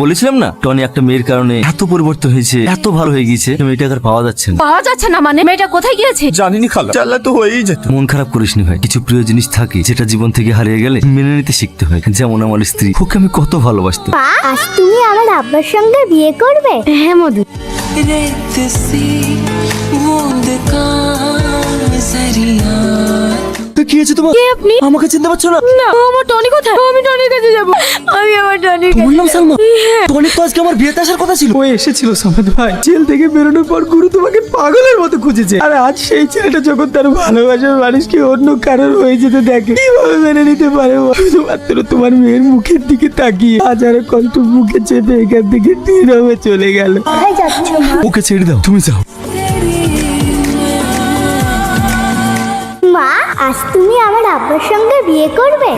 বলেছিলাম না টনি একটা মেয়ের কারণে এত পরিবর্তন হয়েছে, এত ভালো হয়ে গেছে, মেয়েটাকে আর পাওয়া যাচ্ছে না। পাওয়া যাচ্ছে না মানে? মেয়েটা কোথায় গিয়েছে? জানিনি খালা, চাল্লা তো হয়েই যেত। মন খারাপ করিসনি ভাই, কিছু প্রিয় জিনিস থাকে যেটা জীবন থেকে হারিয়ে গেলে মেনে নিতে শিখতে হয়। যেমন আমার স্ত্রী, ওকে আমি কত ভালোবাসতাম। পা, আজ তুমি আমার আব্বার সঙ্গে বিয়ে করবে? হ্যাঁ মধু। কি হয়েছে তোমার? কে আপনি? আমাকে চিনতে পারছো না? না, আমার টনি কোথায়? আমি টনির কাছে যাব। আমি আমার টনির কাছে। বললাম সালমা, টনি তো আজকে আমার বিয়েতে আসার কথা ছিল। ও এসেছিল সামাদ ভাই, জেল থেকে বেরোনোর পর গুরু তোমাকে পাগলের মতো খুঁজেছে। আর আজ সেই ছেলেটা যখন তার ভালোবাসার মানুষকে অন্য কারোর হয়ে যেতে দেখে, কিভাবে মেনে নিতে পারে? ও শুধুমাত্র তোমার মেয়ের মুখের দিকে তাকিয়ে হাজারো কষ্ট মুখে চেপে এখান থেকে নীরবে চলে গেল। কোথায় যাচ্ছ মা? ওকে ছেড়ে দাও, তুমি যাও। মা, আজ তুমি আমার আব্বার সঙ্গে বিয়ে করবে?